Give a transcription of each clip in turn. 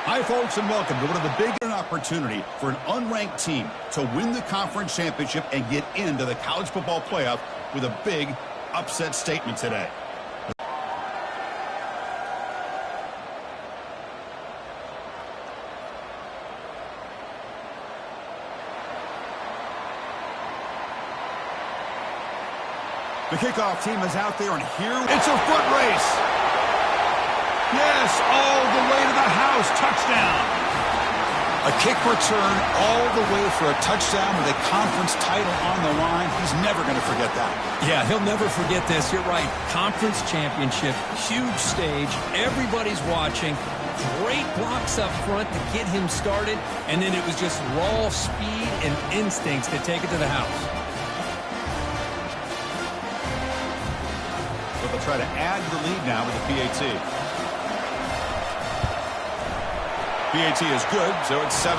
Hi, folks, and welcome to one of the big opportunity for an unranked team to win the conference championship and get into the college football playoff with a big upset statement today. The kickoff team is out there, and here it's a foot race. Yes, all the way to the house. Touchdown. A kick return all the way for a touchdown with a conference title on the line. He's never going to forget that. Yeah, he'll never forget this. You're right. Conference championship, huge stage. Everybody's watching. Great blocks up front to get him started. And then it was just raw speed and instincts to take it to the house. But they'll try to add to the lead now with the PAT. PAT is good, so it's 7-0.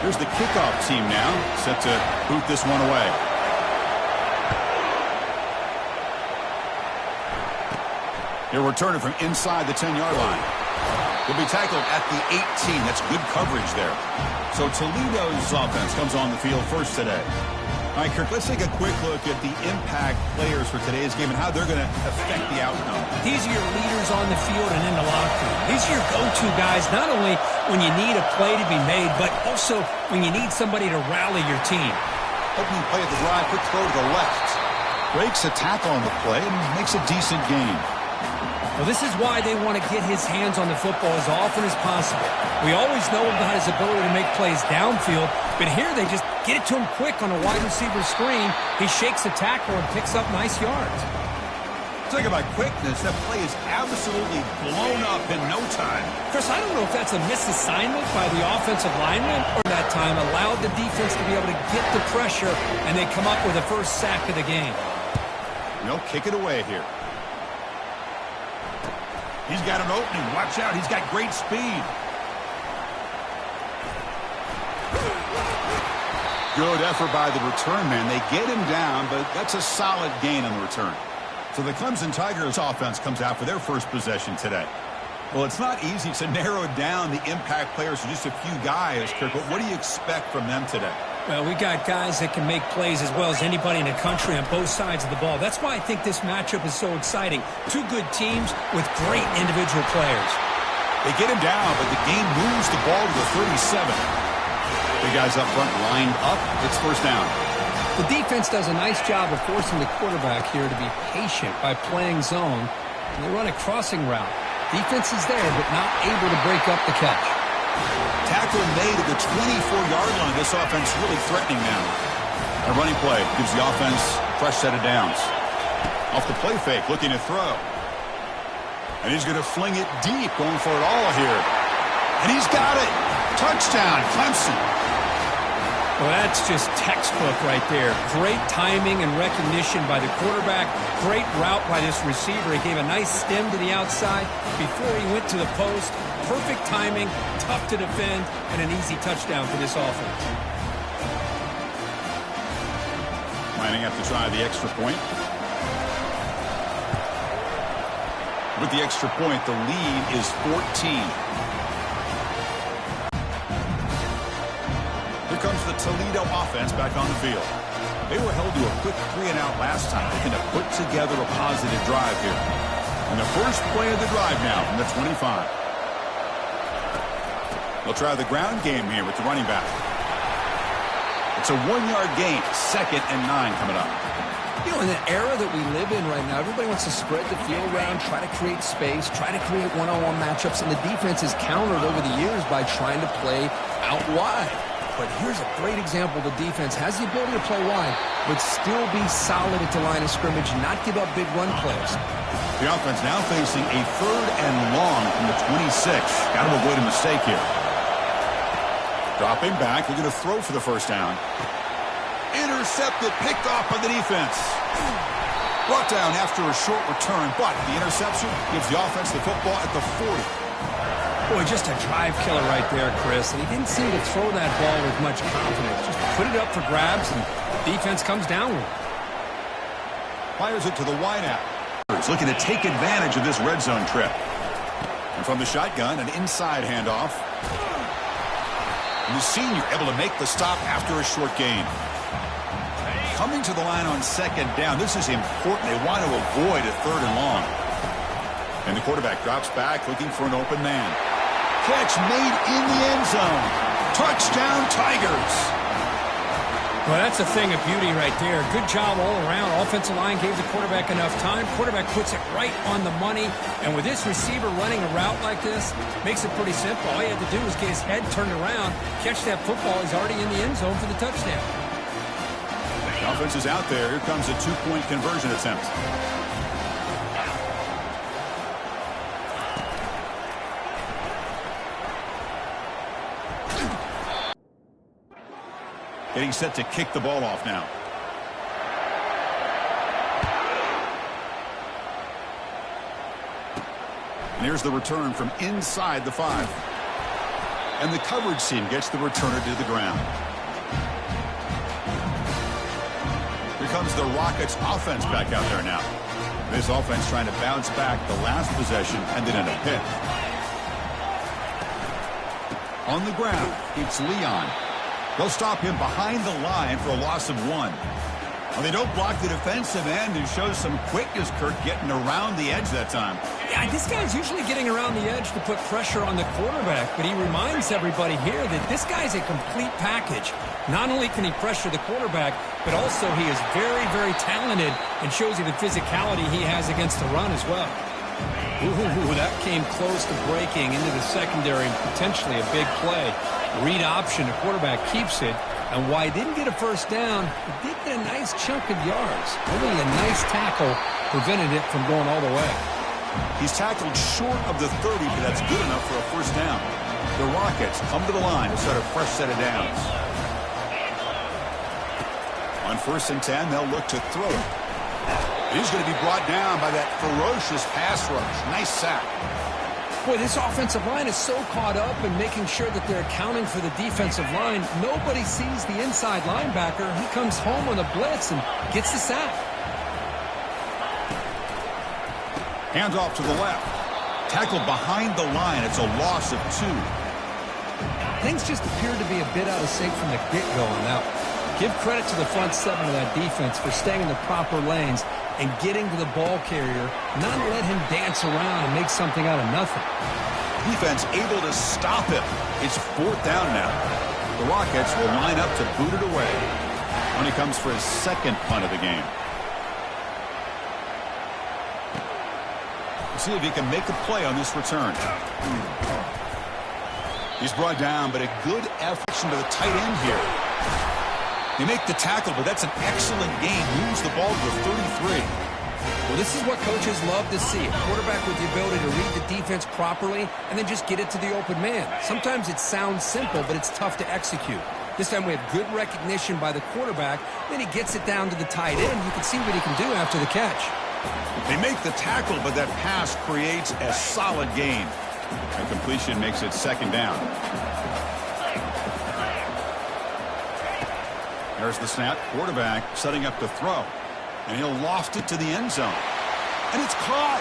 Here's the kickoff team now, set to boot this one away. He'll return it from inside the 10-yard line. He'll be tackled at the 18. That's good coverage there. So Toledo's offense comes on the field first today. All right, Kirk, let's take a quick look at the impact players for today's game and how they're going to affect the outcome. These are your leaders on the field and in the locker room. These are your go-to guys, not only when you need a play to be made, but also when you need somebody to rally your team. Opening play of the drive, quick throw to the left. Breaks a tackle on the play and makes a decent gain. Well, this is why they want to get his hands on the football as often as possible. We always know about his ability to make plays downfield, but here they just get it to him quick on a wide receiver screen. He shakes the tackle and picks up nice yards. Talk about quickness. That play is absolutely blown up in no time. Chris, I don't know if that's a misassignment by the offensive lineman or that time allowed the defense to be able to get the pressure, and they come up with the first sack of the game. They'll kick it away here. He's got an opening. Watch out. He's got great speed. Good effort by the return man. They get him down, but that's a solid gain on the return. So the Clemson Tigers offense comes out for their first possession today. Well, it's not easy to narrow down the impact players to just a few guys, Kirk, but what do you expect from them today? Well, we got guys that can make plays as well as anybody in the country on both sides of the ball. That's why I think this matchup is so exciting. Two good teams with great individual players. They get him down, but the game moves the ball to the 37. The guys up front lined up. It's first down. The defense does a nice job of forcing the quarterback here to be patient by playing zone. And they run a crossing route. Defense is there, but not able to break up the catch. Tackle made at the 24-yard line. This offense really threatening now. A running play gives the offense a fresh set of downs. Off the play fake, looking to throw. And he's going to fling it deep, going for it all here. And he's got it. Touchdown, Clemson. Well, that's just textbook right there. Great timing and recognition by the quarterback. Great route by this receiver. He gave a nice stem to the outside before he went to the post. Perfect timing, tough to defend, and an easy touchdown for this offense. Lining up to try the extra point. With the extra point, the lead is 14. Here comes the Toledo offense back on the field. They were held to a quick 3-and-out last time. Looking to put together a positive drive here. And the first play of the drive now from the 25. They'll try the ground game here with the running back. It's a 1-yard gain. 2nd and 9 coming up. You know, in the era that we live in right now, everybody wants to spread the field around, try to create space, try to create one-on-one matchups, and the defense is countered over the years by trying to play out wide. But here's a great example. The defense has the ability to play wide, but still be solid at the line of scrimmage and not give up big run plays. The offense now facing a 3rd and long from the 26. Got to avoid a mistake here. Dropping back, they're going to throw for the first down. Intercepted, picked off by the defense. Brought down after a short return, but the interception gives the offense the football at the 40. Boy, just a drive killer right there, Chris. And he didn't seem to throw that ball with much confidence. Just put it up for grabs, and defense comes down with it. Fires it to the wideout. defense looking to take advantage of this red zone trip. And from the shotgun, an inside handoff. And the senior able to make the stop after a short gain. Coming to the line on second down. This is important. They want to avoid a third and long. And the quarterback drops back looking for an open man. Catch made in the end zone. Touchdown, Tigers. Well, that's a thing of beauty right there. Good job all around. Offensive line gave the quarterback enough time. Quarterback puts it right on the money. And with this receiver running a route like this, makes it pretty simple. All he had to do was get his head turned around, catch that football. He's already in the end zone for the touchdown. The offense is out there. Here comes a two-point conversion attempt. Getting set to kick the ball off now. And here's the return from inside the 5. And the coverage team gets the returner to the ground. Here comes the Rockets offense back out there now. This offense trying to bounce back. The last possession ended in a pick. On the ground, it's Leon. They'll stop him behind the line for a loss of 1. Well, they don't block the defensive end and shows some quickness, Kirk, getting around the edge that time. Yeah, this guy's usually getting around the edge to put pressure on the quarterback, but he reminds everybody here that this guy's a complete package. Not only can he pressure the quarterback, but also he is very, very talented and shows you the physicality he has against the run as well. Ooh, that came close to breaking into the secondary and potentially a big play. Read option, the quarterback keeps it, and while he didn't get a first down, he did get a nice chunk of yards. Only a nice tackle prevented it from going all the way. He's tackled short of the 30, but that's good enough for a first down. The Rockets come to the line to start a fresh set of downs. On 1st and 10, they'll look to throw it. He's going to be brought down by that ferocious pass rush. Nice sack. Boy, this offensive line is so caught up in making sure that they're accounting for the defensive line. Nobody sees the inside linebacker. He comes home on the blitz and gets the sack. Hands off to the left. Tackled behind the line. It's a loss of 2. Things just appeared to be a bit out of sync from the get-go on that one. Give credit to the front 7 of that defense for staying in the proper lanes and getting to the ball carrier, not let him dance around and make something out of nothing. Defense able to stop him. It's 4th down now. The Rockets will line up to boot it away when he comes for his second punt of the game. We'll see if he can make a play on this return. He's brought down, but a good effort to the tight end here. They make the tackle, but that's an excellent game. Moves the ball to the 33. Well, this is what coaches love to see. A quarterback with the ability to read the defense properly and then just get it to the open man. Sometimes it sounds simple, but it's tough to execute. This time we have good recognition by the quarterback. Then he gets it down to the tight end. You can see what he can do after the catch. They make the tackle, but that pass creates a solid gain. And completion makes it 2nd down. There's the snap. Quarterback setting up to throw. And he'll loft it to the end zone. And it's caught.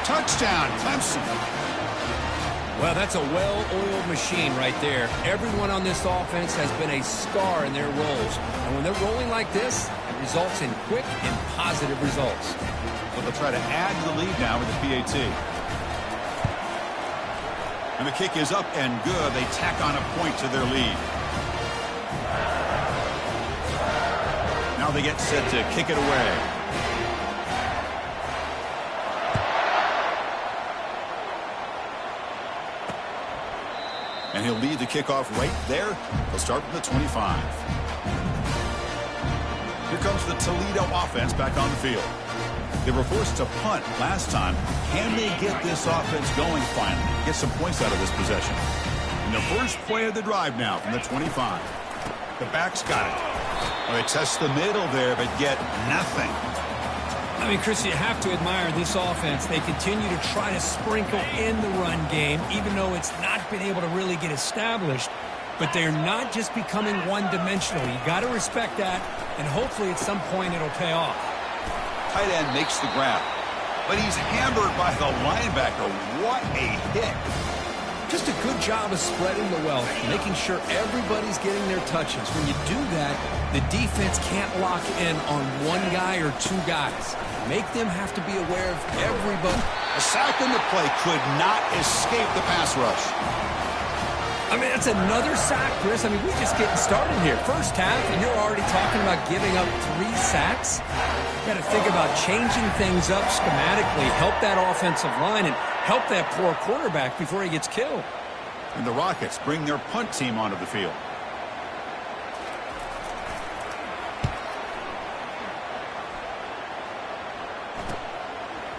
Touchdown, Clemson. Well, that's a well-oiled machine right there. Everyone on this offense has been a star in their roles. And when they're rolling like this, it results in quick and positive results. Well, they'll try to add to the lead now with the PAT. And the kick is up and good. They tack on a point to their lead. Now they get set to kick it away. And he'll lead the kickoff right there. They'll start from the 25. Here comes the Toledo offense back on the field. They were forced to punt last time. Can they get this offense going finally? Get some points out of this possession. And the first play of the drive now from the 25. The back's got it. Well, they test the middle there, but get nothing. I mean, Chris, you have to admire this offense. They continue to try to sprinkle in the run game, even though it's not been able to really get established. But they're not just becoming one-dimensional. You got to respect that, and hopefully at some point it'll pay off. Tight end makes the grab. but he's hammered by the linebacker. What a hit. Just a good job of spreading the wealth, making sure everybody's getting their touches. When you do that, the defense can't lock in on one guy or two guys. Make them have to be aware of everybody. A sack in the play could not escape the pass rush. I mean, that's another sack, Chris. I mean, we're just getting started here. First half, and you're already talking about giving up 3 sacks. You got to think about changing things up schematically, help that offensive line, and help that poor quarterback before he gets killed. And the Rockets bring their punt team onto the field.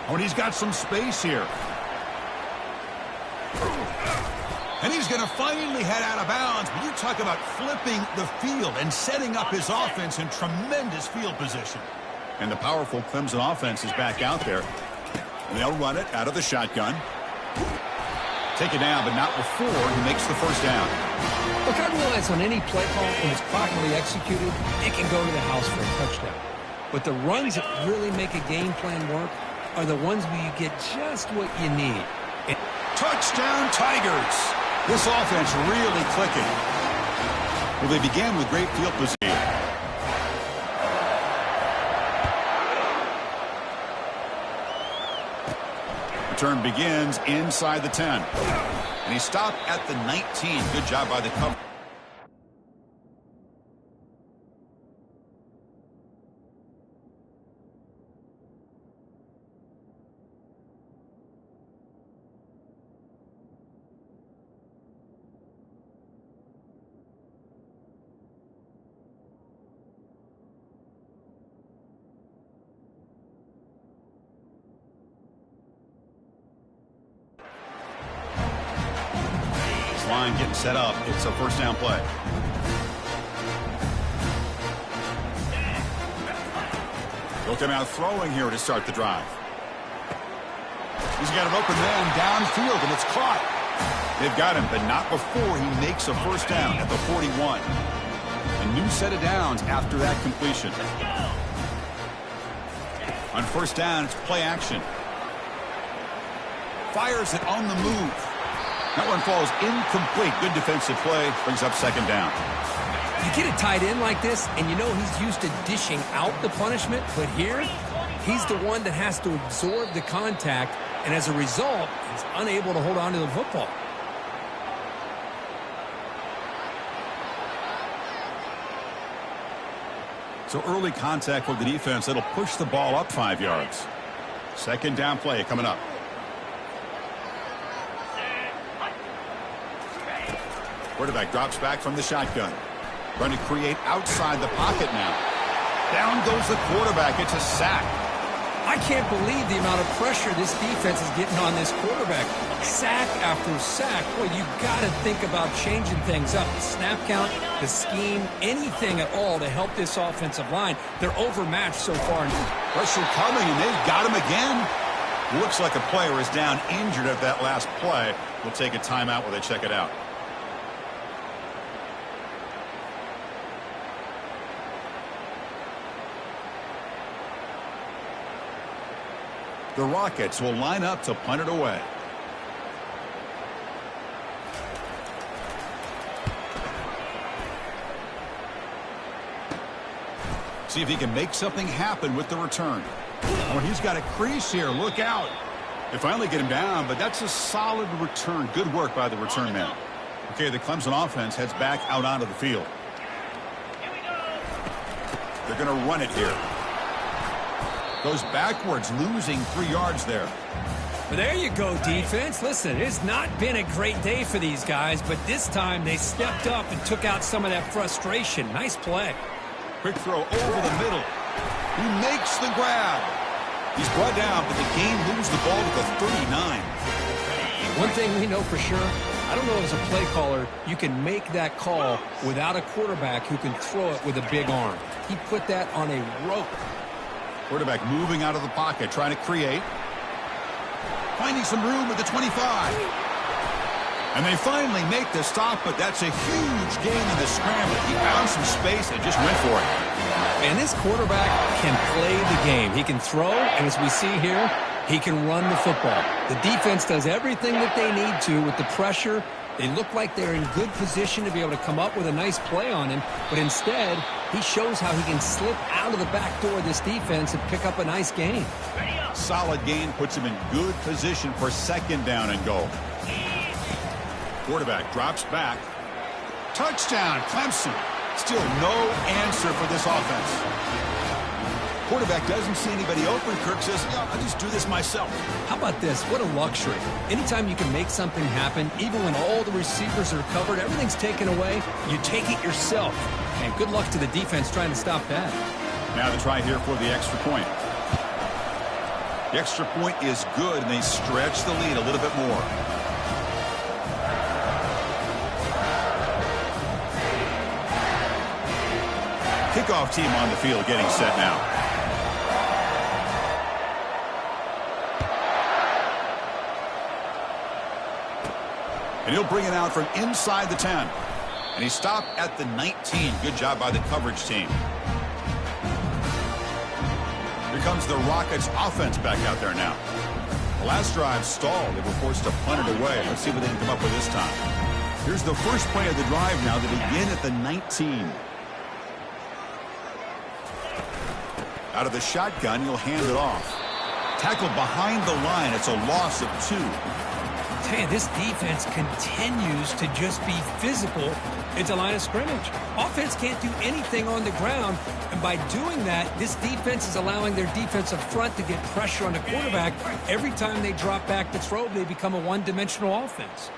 Oh, and he's got some space here. And he's going to finally head out of bounds. But you talk about flipping the field and setting up his offense in tremendous field position. And the powerful Clemson offense is back out there. And they'll run it out of the shotgun. Take it down, but not before he makes the first down. Look, I realize on any play call, when it's properly executed, it can go to the house for a touchdown. But the runs that really make a game plan work are the ones where you get just what you need. Touchdown, Tigers! This offense really clicking. Well, they began with great field position. Return begins inside the 10. And he stopped at the 19. Good job by the cover. Line getting set up. It's a first down play. They'll come out throwing here to start the drive. He's got an open man downfield, and it's caught. They've got him, but not before he makes a first down at the 41. A new set of downs after that completion. On first down, it's play action. Fires it on the move. That one falls incomplete. Good defensive play. Brings up second down. You get a tight end like this, and you know he's used to dishing out the punishment, but here, he's the one that has to absorb the contact, and as a result, he's unable to hold on to the football. So early contact with the defense, that'll push the ball up 5 yards. Second down play coming up. Quarterback drops back from the shotgun. Trying to create outside the pocket now. Down goes the quarterback. It's a sack. I can't believe the amount of pressure this defense is getting on this quarterback. Sack after sack. Well, you got to think about changing things up. The snap count, the scheme, anything at all to help this offensive line. They're overmatched so far. Pressure coming, and they've got him again. Looks like a player is down injured at that last play. We'll take a timeout while they check it out. The Rockets will line up to punt it away. See if he can make something happen with the return. Oh, he's got a crease here. Look out. They finally get him down, but that's a solid return. Good work by the return man. Okay, the Clemson offense heads back out onto the field. They're going to run it here. Goes backwards, losing 3 yards there. Well, there you go, defense. Listen, it's not been a great day for these guys, but this time they stepped up and took out some of that frustration. Nice play. Quick throw over the middle. He makes the grab. He's brought down, but the game moves the ball to the 39. One thing we know for sure, I don't know as a play caller, you can make that call without a quarterback who can throw it with a big arm. He put that on a rope. Quarterback moving out of the pocket, trying to create. Finding some room at the 25. And they finally make the stop, but that's a huge gain in the scramble. He found some space and just went for it. And this quarterback can play the game. He can throw, and as we see here, He can run the football. The defense does everything that they need to with the pressure. They look like they're in good position to be able to come up with a nice play on him, but instead, he shows how he can slip out of the back door of this defense and pick up a nice gain. Solid gain puts him in good position for second down and goal. Quarterback drops back. Touchdown, Clemson. Still no answer for this offense. Quarterback doesn't see anybody open. Kirk says, yeah, I'll just do this myself. How about this? What a luxury. Anytime you can make something happen, even when all the receivers are covered, everything's taken away, you take it yourself. And good luck to the defense trying to stop that. Now the try here for the extra point. The extra point is good, and they stretch the lead a little bit more. Kickoff team on the field getting set now. And he'll bring it out from inside the 10. And he stopped at the 19. Good job by the coverage team. Here comes the Rockets offense back out there now. The last drive stalled. They were forced to punt it away. Let's see what they can come up with this time. Here's the first play of the drive now. They begin at the 19. Out of the shotgun, he'll hand it off. Tackled behind the line. It's a loss of 2. Hey, this defense continues to just be physical at the line of scrimmage. Offense can't do anything on the ground, and by doing that, this defense is allowing their defensive front to get pressure on the quarterback. Every time they drop back to throw, they become a one-dimensional offense.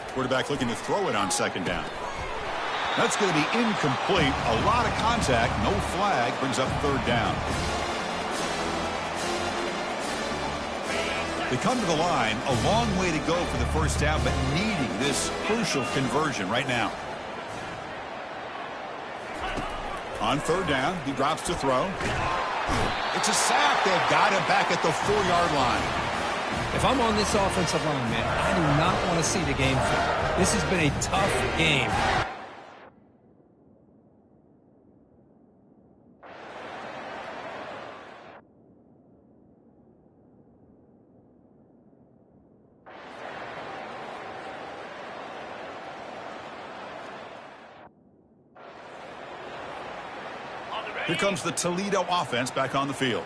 Quarterback looking to throw it on second down. That's going to be incomplete. A lot of contact, no flag, brings up third down. They come to the line, a long way to go for the first down, but needing this crucial conversion right now. On third down, he drops to throw. It's a sack. They've got him back at the 4-yard line. If I'm on this offensive line, man, I do not want to see the game flip. This has been a tough game. Here comes the Toledo offense back on the field.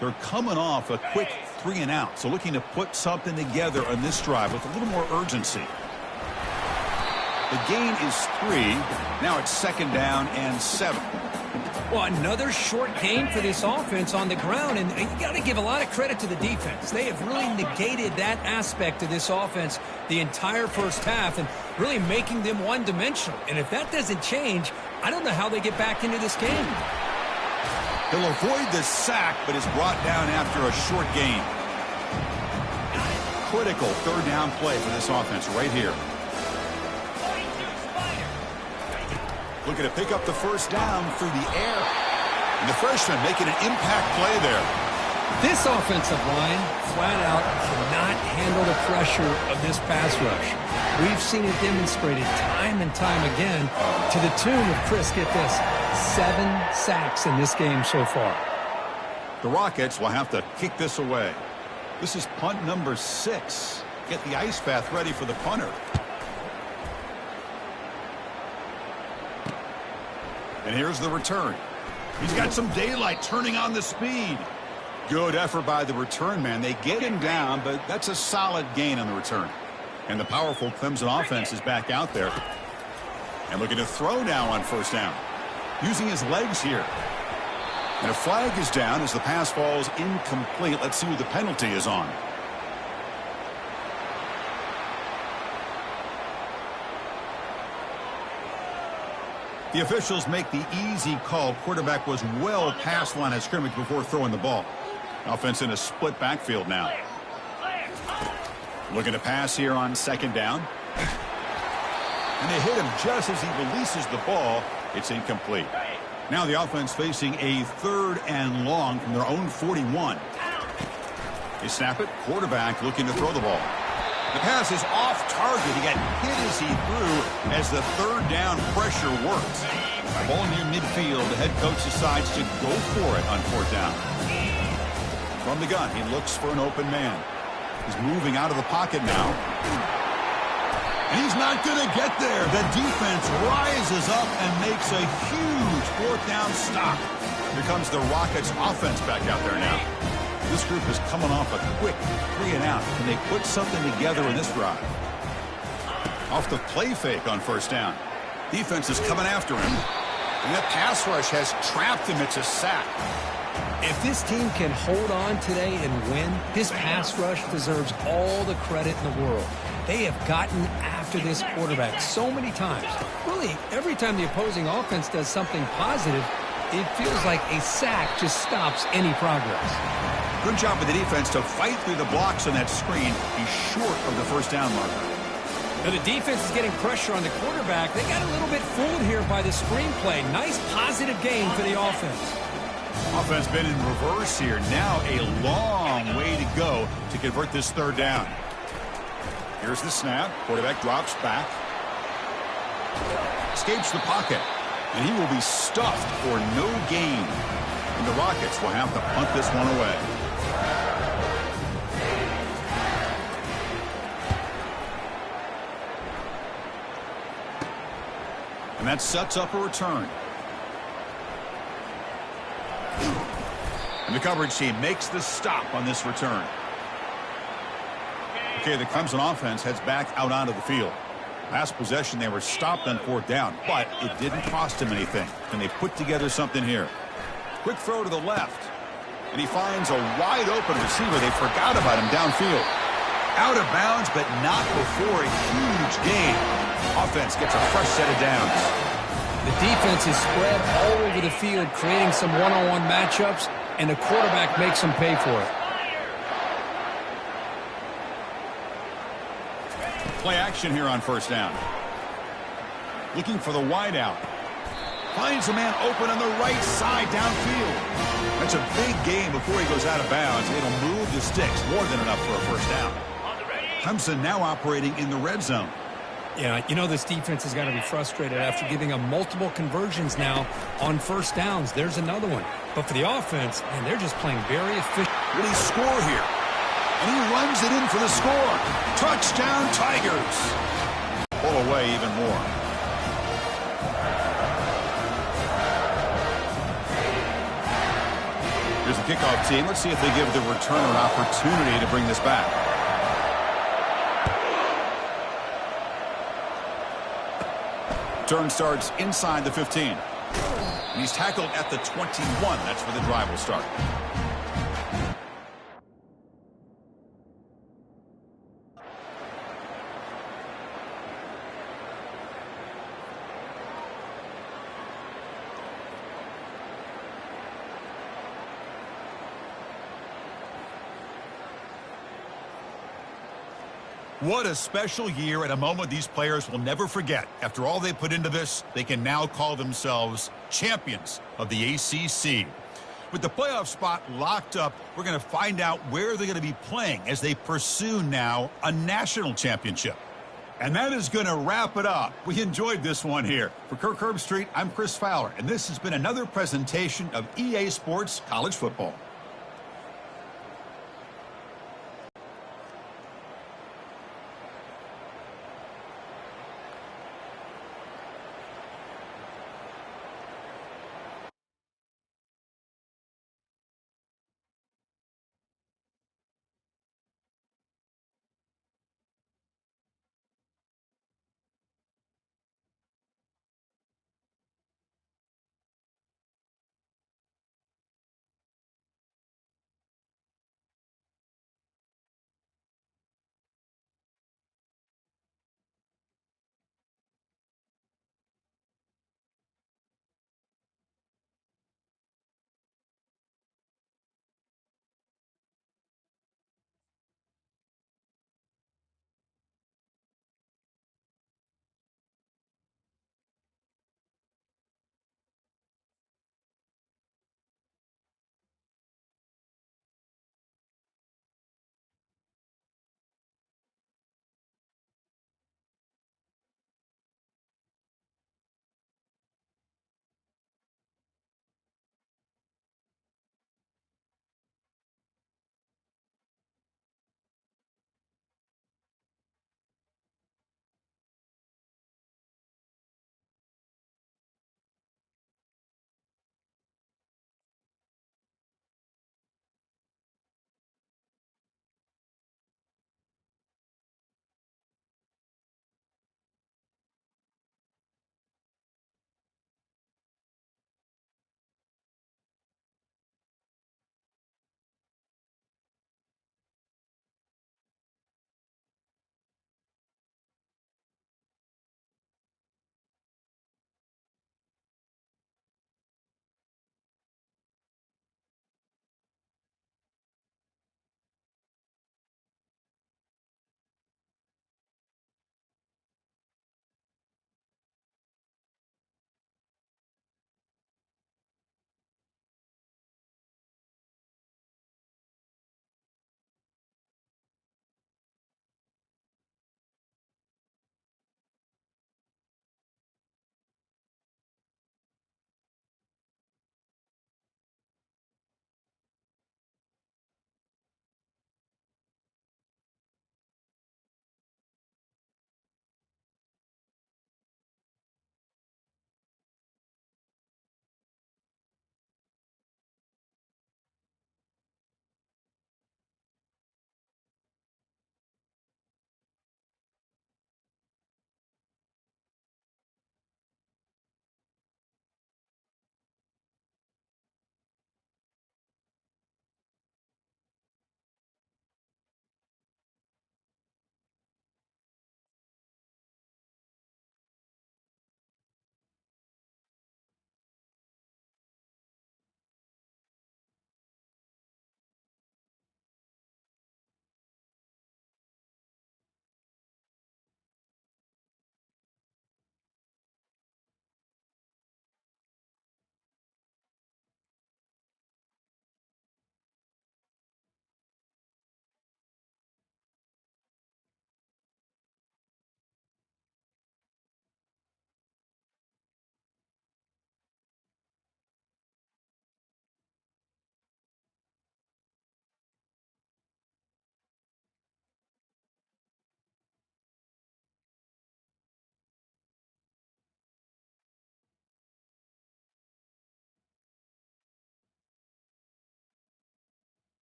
They're coming off a quick 3-and-out, so looking to put something together on this drive with a little more urgency. The gain is 3. Now it's second down and 7. Well, another short gain for this offense on the ground, and you got to give a lot of credit to the defense. They have really negated that aspect of this offense the entire first half and really making them one-dimensional. And if that doesn't change, I don't know how they get back into this game. He'll avoid the sack, but is brought down after a short gain. Critical third down play for this offense right here. Looking to pick up the first down through the air. And the freshman making an impact play there. This offensive line, flat out, cannot handle the pressure of this pass rush. We've seen it demonstrated time and time again to the tune of, Chris, get this, 7 sacks in this game so far. The Rockets will have to kick this away. This is punt number 6. Get the ice bath ready for the punter. And here's the return. He's got some daylight turning on the speed. Good effort by the return man. They get him down, but that's a solid gain on the return. And the powerful Clemson offense is back out there. And looking to throw now on first down. Using his legs here. And a flag is down as the pass falls incomplete. Let's see who the penalty is on. The officials make the easy call. Quarterback was well past the line of scrimmage before throwing the ball. Offense in a split backfield now. Looking to pass here on second down. And they hit him just as he releases the ball. It's incomplete. Now the offense facing a 3rd and long from their own 41. They snap it. Quarterback looking to throw the ball. The pass is off target. He got hit as he threw as the third down pressure works. Ball near midfield. The head coach decides to go for it on fourth down. From the gun, he looks for an open man. He's moving out of the pocket now. And he's not going to get there. The defense rises up and makes a huge fourth down stop. Here comes the Rockets offense back out there now. This group is coming off a quick 3-and-out. Can they put something together in this drive? Off the play fake on first down. Defense is coming after him. And that pass rush has trapped him. It's a sack. If this team can hold on today and win, this pass rush deserves all the credit in the world. They have gotten after this quarterback so many times. Really, every time the opposing offense does something positive, it feels like a sack just stops any progress. Good job of the defense to fight through the blocks on that screen. He's short of the first down marker. Now the defense is getting pressure on the quarterback. They got a little bit fooled here by the screenplay. Nice positive gain for the offense. Offense been in reverse here. Now a long way to go to convert this third down. Here's the snap. Quarterback drops back. Escapes the pocket. And he will be stuffed for no gain. And the Rockets will have to punt this one away. And that sets up a return. And the coverage team makes the stop on this return. Okay, the Clemson offense heads back out onto the field. Last possession, they were stopped on fourth down, but it didn't cost him anything. Can they put together something here? Quick throw to the left. And he finds a wide open receiver. They forgot about him downfield. Out of bounds, but not before a huge gain. Offense gets a fresh set of downs. The defense is spread all over the field, creating some one-on-one matchups, and the quarterback makes them pay for it. Play action here on first down. Looking for the wide out. Finds a man open on the right side downfield. That's a big gain before he goes out of bounds. It'll move the sticks more than enough for a first down. Clemson now operating in the red zone. Yeah, you know this defense has got to be frustrated after giving them multiple conversions now on first downs. There's another one. But for the offense, man, they're just playing very efficient. Will he score here? And he runs it in for the score. Touchdown, Tigers. Pull away even more. Here's the kickoff team. Let's see if they give the returner an opportunity to bring this back. Turn starts inside the 15. And he's tackled at the 21. That's where the drive will start. What a special year and a moment these players will never forget. After all they put into this, they can now call themselves champions of the ACC. With the playoff spot locked up, we're going to find out where they're going to be playing as they pursue now a national championship. And that is going to wrap it up. We enjoyed this one here. For Kirk Herbstreit, I'm Chris Fowler, and this has been another presentation of EA Sports College Football.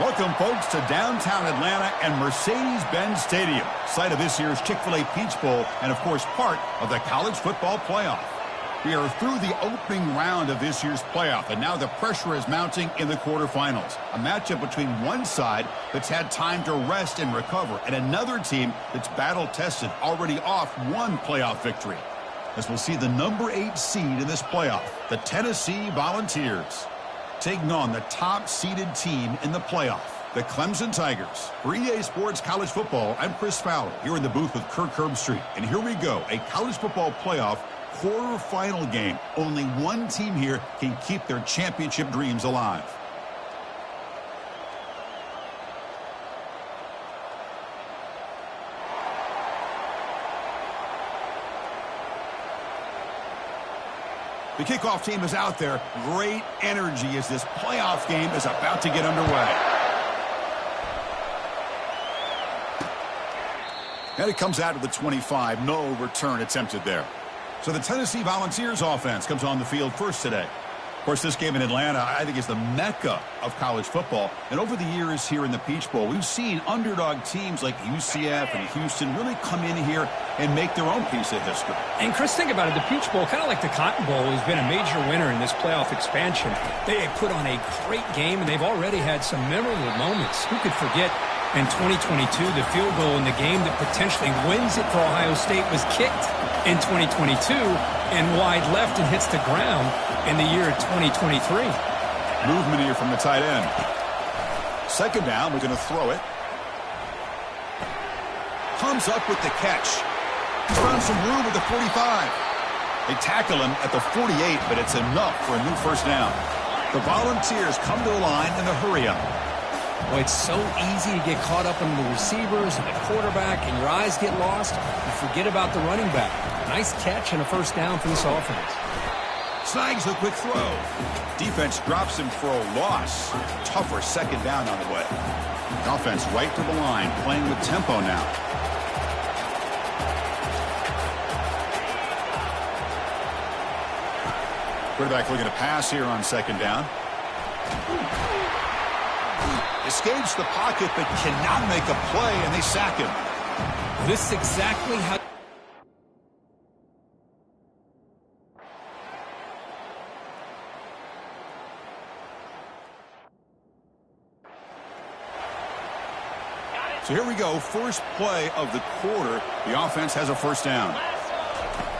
Welcome, folks, to downtown Atlanta and Mercedes-Benz Stadium, site of this year's Chick-fil-A Peach Bowl and, of course, part of the college football playoff. We are through the opening round of this year's playoff, and now the pressure is mounting in the quarterfinals. A matchup between one side that's had time to rest and recover, and another team that's battle-tested, already off one playoff victory. As we'll see the number 8 seed in this playoff, the Tennessee Volunteers, taking on the top-seeded team in the playoff, the Clemson Tigers. For EA Sports College Football, I'm Chris Fowler, here in the booth with Kirk Herbstreit. And here we go, a college football playoff quarterfinal game. Only one team here can keep their championship dreams alive. The kickoff team is out there. Great energy as this playoff game is about to get underway. And it comes out of the 25. No return attempted there. So the Tennessee Volunteers offense comes on the field first today. Of course, this game in Atlanta, I think, is the mecca of college football. And over the years here in the Peach Bowl, we've seen underdog teams like UCF and Houston really come in here and make their own piece of history. And Chris, think about it. The Peach Bowl, kind of like the Cotton Bowl, has been a major winner in this playoff expansion. They have put on a great game, and they've already had some memorable moments. Who could forget in 2022 the field goal in the game that potentially wins it for Ohio State was kicked in 2022 and wide left and hits the ground in the year of 2023. Movement here from the tight end. Second down, we're going to throw it. Comes up with the catch. He's found some room at the 45. They tackle him at the 48, but it's enough for a new first down. The Volunteers come to the line in the hurry-up. Well, it's so easy to get caught up in the receivers and the quarterback, and your eyes get lost. You forget about the running back. Nice catch and a first down for this offense. Snags the quick throw. Defense drops him for a loss. Tougher second down on the way. The offense right to the line, playing with tempo now. Quarterback looking to pass here on second down. Escapes the pocket but cannot make a play, and they sack him. This is exactly how... So here we go, first play of the quarter. The offense has a first down.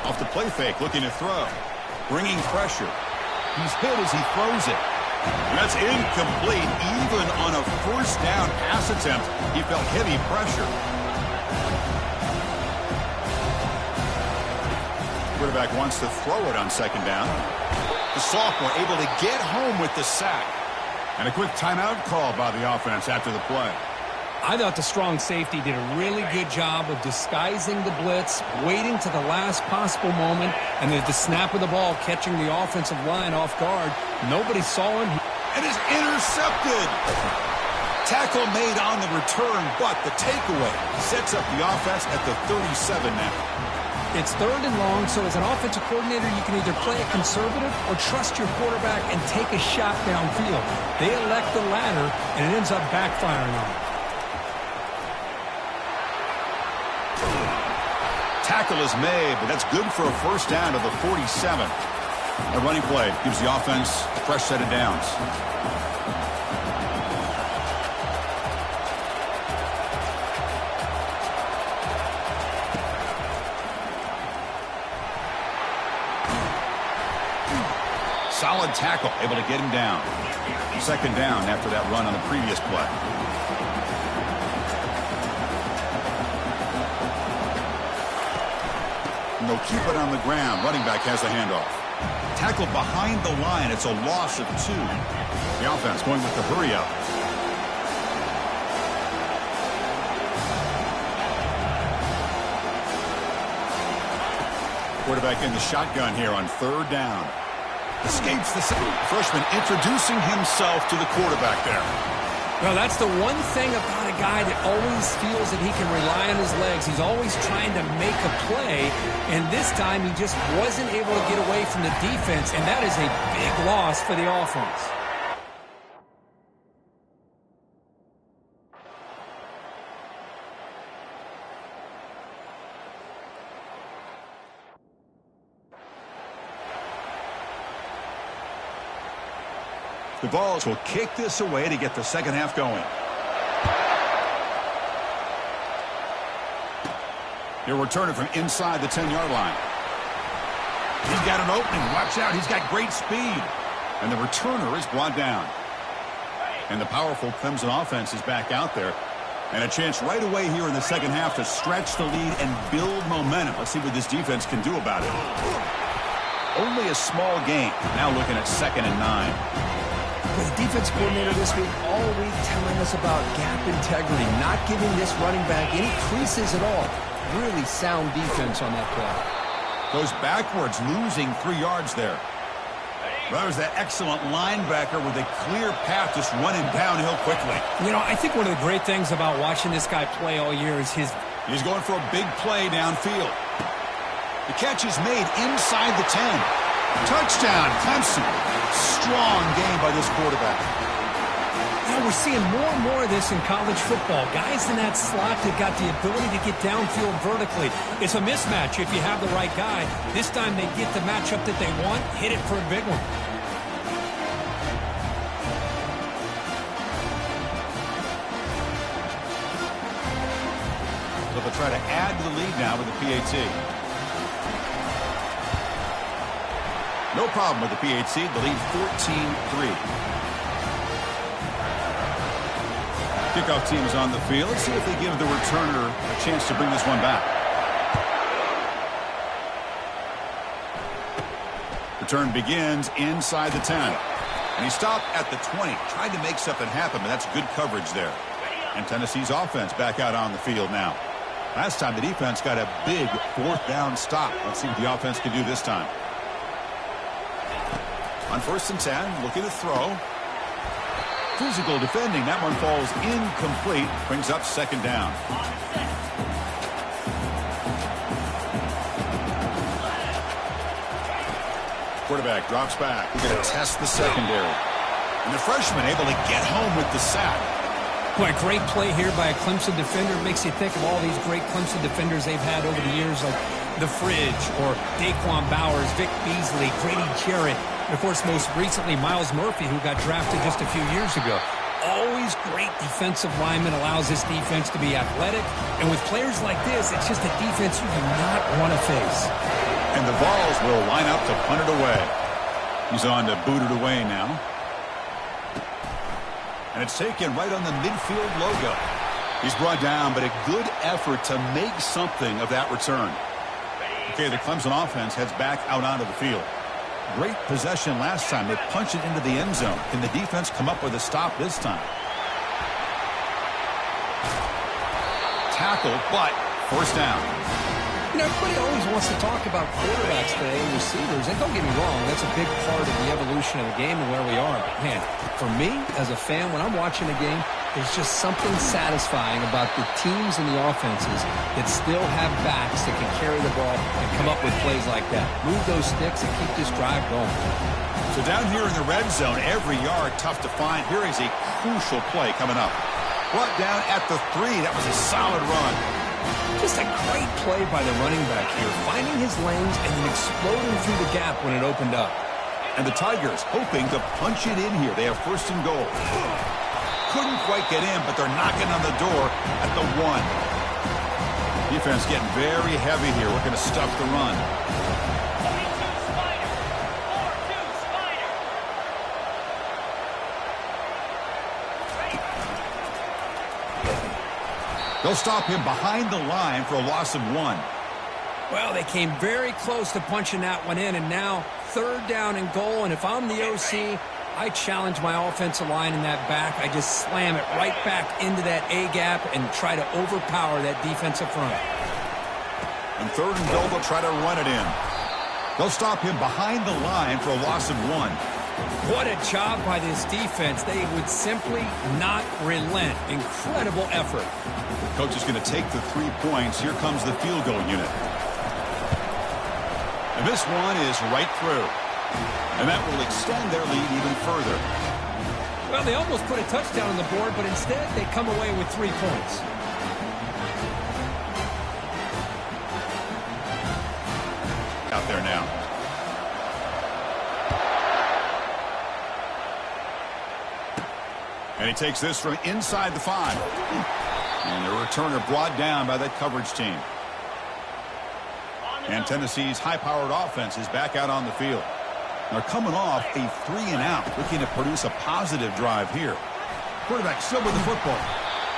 Off the play fake, looking to throw. Bringing pressure. He's hit as he throws it. And that's incomplete. Even on a first down pass attempt, he felt heavy pressure. Quarterback wants to throw it on second down. The sophomore able to get home with the sack. And a quick timeout call by the offense after the play. I thought the strong safety did a really good job of disguising the blitz, waiting to the last possible moment, and at the snap of the ball, catching the offensive line off guard. Nobody saw him. And is intercepted. Tackle made on the return, but the takeaway sets up the offense at the 37 now. It's third and long, so as an offensive coordinator, you can either play it conservative or trust your quarterback and take a shot downfield. They elect the latter, and it ends up backfiring on them. Tackle is made, but that's good for a first down to the 47. A running play gives the offense a fresh set of downs. Solid tackle, able to get him down. Second down after that run on the previous play. And they'll keep it on the ground. Running back has the handoff. Tackle behind the line. It's a loss of 2. The offense going with the hurry-up. Quarterback in the shotgun here on third down. Escapes the freshman, introducing himself to the quarterback there. Well, that's the one thing about a guy that always feels that he can rely on his legs. He's always trying to make a play, and this time he just wasn't able to get away from the defense, and that is a big loss for the offense. The Vols will kick this away to get the second half going. He'll return it from inside the 10-yard line. He's got an opening. Watch out. He's got great speed. And the returner is brought down. And the powerful Clemson offense is back out there. And a chance right away here in the second half to stretch the lead and build momentum. Let's see what this defense can do about it. Only a small gain. Now looking at 2nd and 9. The defense coordinator this week all week telling us about gap integrity, not giving this running back any creases at all. Really sound defense on that play. Goes backwards, losing 3 yards there. That was that excellent linebacker with a clear path just running downhill quickly. You know, I think one of the great things about watching this guy play all year is He's going for a big play downfield. The catch is made inside the 10. Touchdown, Clemson. Strong game by this quarterback. Yeah, we're seeing more and more of this in college football. Guys in that slot that got the ability to get downfield vertically. It's a mismatch if you have the right guy. This time they get the matchup that they want, hit it for a big one. So they'll try to add to the lead now with the PAT. No problem with the PAT. The lead 14-3. Kickoff team is on the field. Let's see if they give the returner a chance to bring this one back. Return begins inside the 10. And he stopped at the 20. Tried to make something happen, but that's good coverage there. And Tennessee's offense back out on the field now. Last time the defense got a big 4th down stop. Let's see what the offense can do this time. On 1st and 10, looking to throw. Physical defending. That one falls incomplete. Brings up 2nd down. Quarterback drops back. We're going to test the secondary. And the freshman able to get home with the sack. Boy, a great play here by a Clemson defender. Makes you think of all these great Clemson defenders they've had over the years, like The Fridge or Daquan Bowers, Vic Beasley, Grady Jarrett. And, of course, most recently, Miles Murphy, who got drafted just a few years ago. Always great defensive lineman, allows this defense to be athletic. And with players like this, it's just a defense you do not want to face. And the Vols will line up to punt it away. He's on to boot it away now. And it's taken right on the midfield logo. He's brought down, but a good effort to make something of that return. Okay, the Clemson offense heads back out onto the field. Great possession last time. They punched it into the end zone. Can the defense come up with a stop this time? Tackle, but 1st down. You know, everybody always wants to talk about quarterbacks today and receivers. And don't get me wrong, that's a big part of the evolution of the game and where we are. But, man, for me, as a fan, when I'm watching a game, there's just something satisfying about the teams and the offenses that still have backs that can carry the ball and come up with plays like that. Move those sticks and keep this drive going. So down here in the red zone, every yard tough to find. Here is a crucial play coming up. Brought down at the 3. That was a solid run. Just a great play by the running back here, finding his lanes and then exploding through the gap when it opened up. And the Tigers hoping to punch it in here. They have 1st and goal. Couldn't quite get in, but they're knocking on the door at the 1. Defense getting very heavy here, looking to stuff the run. They'll stop him behind the line for a loss of 1. Well, they came very close to punching that one in, and now 3rd down and goal. And if I'm the OC, I challenge my offensive line in that back. I just slam it right back into that A-gap and try to overpower that defensive front. And 3rd and goal, they'll try to run it in. They'll stop him behind the line for a loss of 1. What a job by this defense. They would simply not relent. Incredible effort. The coach is going to take the 3 points. Here comes the field goal unit. And this one is right through. And that will extend their lead even further. Well, they almost put a touchdown on the board, but instead they come away with 3 points. Out there now. And he takes this from inside the 5. And the returner brought down by that coverage team. And Tennessee's high-powered offense is back out on the field. They're coming off a 3-and-out, looking to produce a positive drive here. Quarterback still with the football.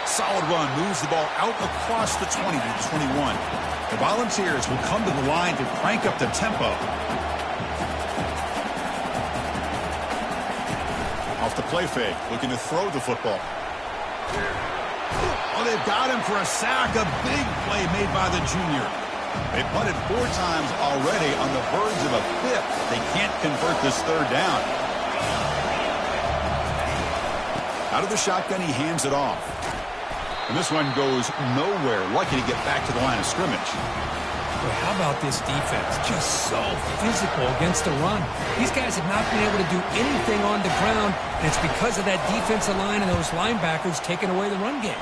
Solid run, moves the ball out across the 20 to the 21. The Volunteers will come to the line to crank up the tempo. Off the play fake, looking to throw the football. Oh, they've got him for a sack. A big play made by the junior. They punted 4 times already, on the verge of a 5th. They can't convert this 3rd down. Out of the shotgun, he hands it off. And this one goes nowhere. Lucky to get back to the line of scrimmage. Boy, how about this defense? Just so physical against the run. These guys have not been able to do anything on the ground, and it's because of that defensive line and those linebackers taking away the run game.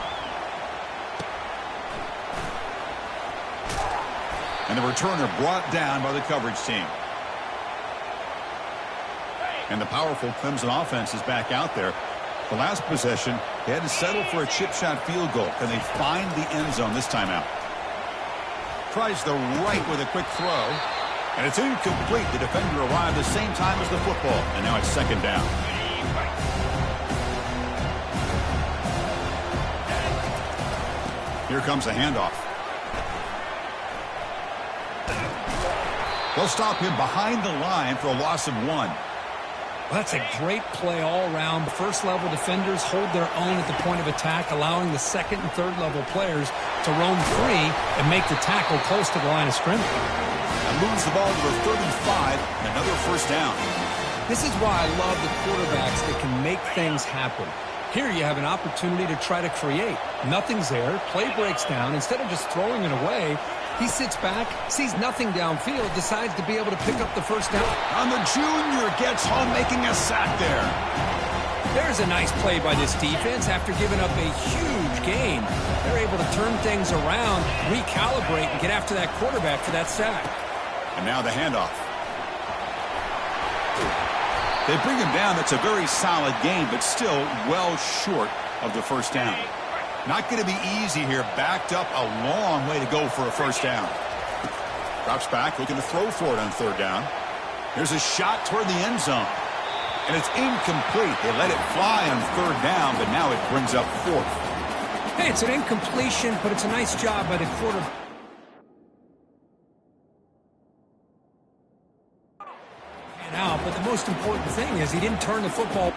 And the returner brought down by the coverage team. And the powerful Clemson offense is back out there. The last possession, they had to settle for a chip shot field goal. Can they find the end zone this time out? Tries the right with a quick throw. And it's incomplete. The defender arrived the same time as the football. And now it's 2nd down. Here comes a handoff. They'll stop him behind the line for a loss of 1. Well, that's a great play all around. First-level defenders hold their own at the point of attack, allowing the second and third-level players to roam free and make the tackle close to the line of scrimmage. And moves the ball to the 35, and another 1st down. This is why I love the quarterbacks that can make things happen. Here you have an opportunity to try to create. Nothing's there. Play breaks down. Instead of just throwing it away, he sits back, sees nothing downfield, decides to be able to pick up the 1st down. And the junior gets home, making a sack there. There's a nice play by this defense. After giving up a huge gain, they're able to turn things around, recalibrate, and get after that quarterback for that sack. And now the handoff. They bring him down. That's a very solid game, but still well short of the 1st down. Not going to be easy here. Backed up a long way to go for a 1st down. Drops back, looking to throw for it on 3rd down. There's a shot toward the end zone. And it's incomplete. They let it fly on 3rd down, but now it brings up 4th. Hey, it's an incompletion, but it's a nice job by the quarterback. Out, but the most important thing is he didn't turn the football.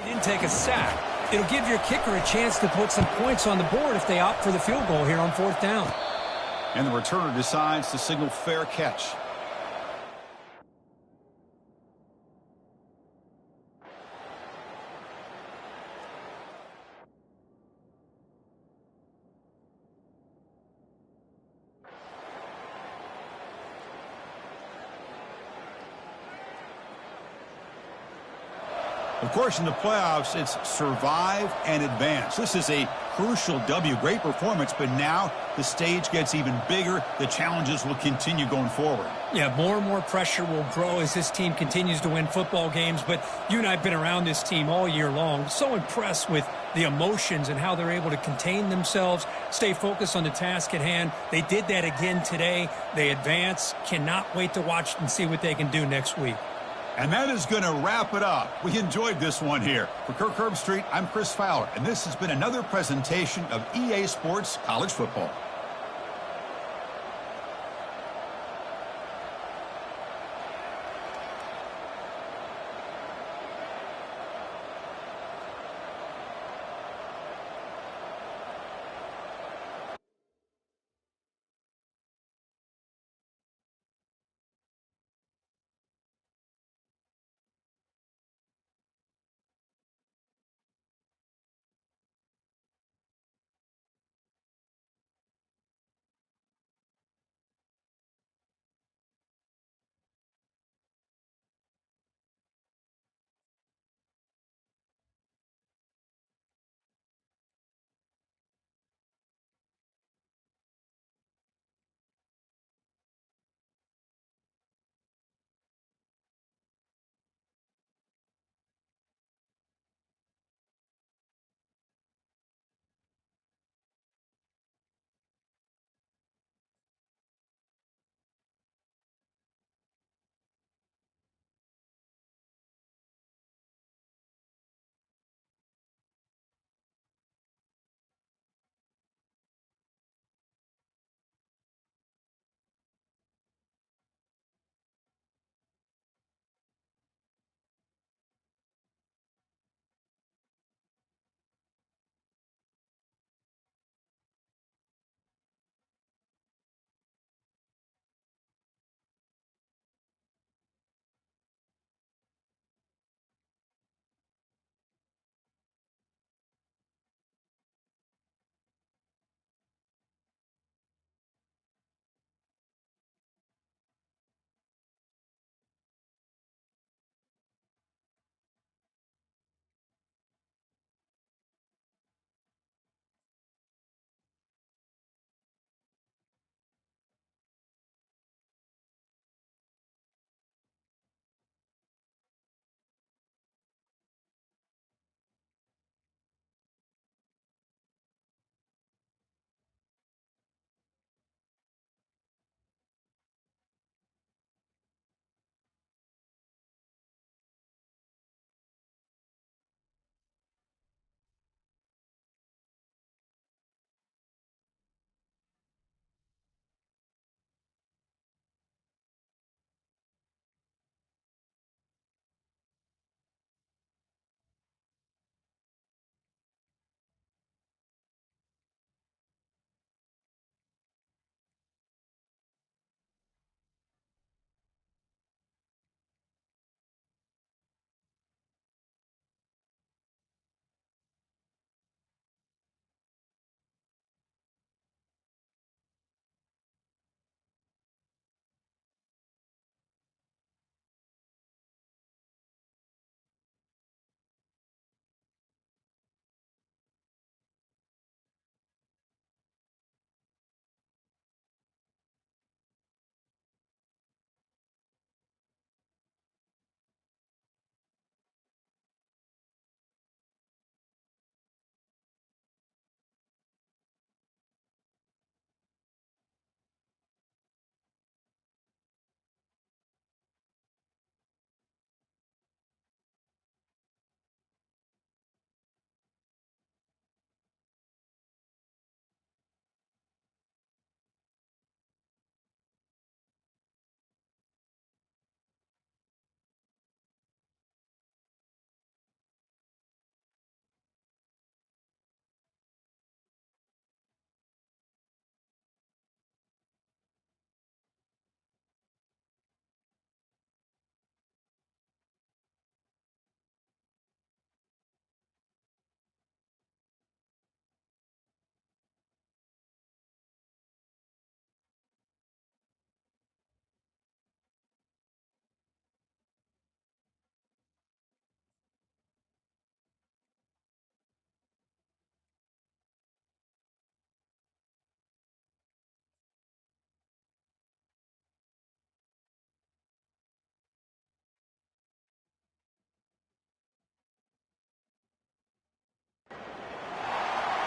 He didn't take a sack. It'll give your kicker a chance to put some points on the board if they opt for the field goal here on 4th down. And the returner decides to signal fair catch. Of course, in the playoffs, it's survive and advance. This is a crucial W. Great performance, but now the stage gets even bigger. The challenges will continue going forward. Yeah, more and more pressure will grow as this team continues to win football games, but you and I have been around this team all year long. So impressed with the emotions and how they're able to contain themselves, stay focused on the task at hand. They did that again today. They advance. Cannot wait to watch and see what they can do next week. And that is going to wrap it up. We enjoyed this one here. For Kirk Herbstreit, I'm Chris Fowler, and this has been another presentation of EA Sports College Football.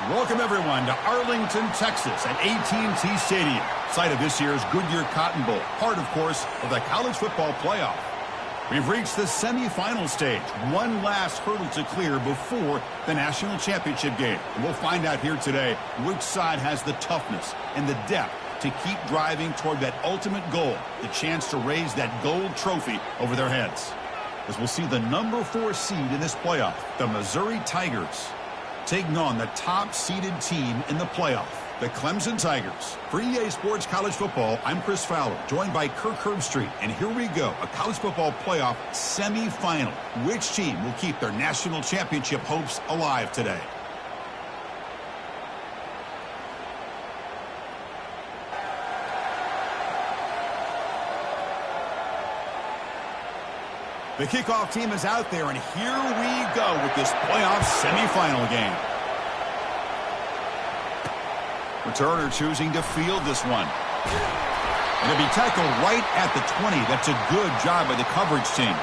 Welcome, everyone, to Arlington, Texas at AT&T Stadium, site of this year's Goodyear Cotton Bowl, part, of course, of the college football playoff. We've reached the semifinal stage, one last hurdle to clear before the national championship game. And we'll find out here today which side has the toughness and the depth to keep driving toward that ultimate goal, the chance to raise that gold trophy over their heads. As we'll see the number 4 seed in this playoff, the Missouri Tigers, taking on the top-seeded team in the playoff, the Clemson Tigers. For EA Sports College Football, I'm Chris Fowler, joined by Kirk Herbstreit. And here we go, a college football playoff semifinal. Which team will keep their national championship hopes alive today? The kickoff team is out there, and here we go with this playoff semifinal game. Returner choosing to field this one. And it'll be tackled right at the 20. That's a good job by the coverage team.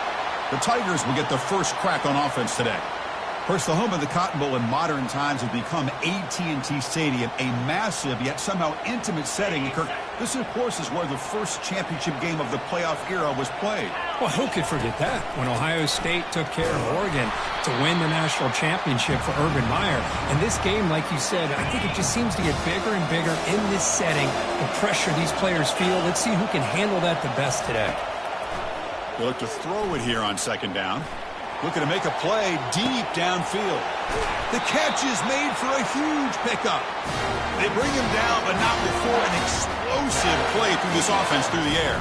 The Tigers will get the first crack on offense today. Of course, the home of the Cotton Bowl in modern times has become AT&T Stadium, a massive yet somehow intimate setting. Kirk, this, of course, is where the first championship game of the playoff era was played. Well, who could forget that? When Ohio State took care of Oregon to win the national championship for Urban Meyer. And this game, like you said, I think it just seems to get bigger and bigger in this setting. The pressure these players feel. Let's see who can handle that the best today. They look to throw it here on second down. Looking to make a play deep downfield. The catch is made for a huge pickup. They bring him down, but not before an explosive play through this offense through the air.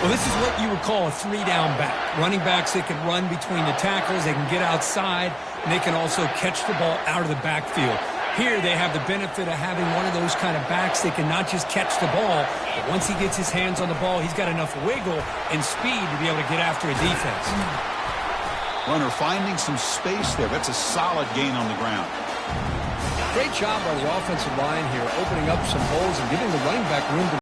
Well, this is what you would call a 3-down back. Running backs that can run between the tackles, they can get outside, and they can also catch the ball out of the backfield. Here they have the benefit of having one of those kind of backs that can not just catch the ball, but once he gets his hands on the ball, he's got enough wiggle and speed to be able to get after a defense. Runner finding some space there. That's a solid gain on the ground. Great job by the offensive line here, opening up some holes and giving the running back room to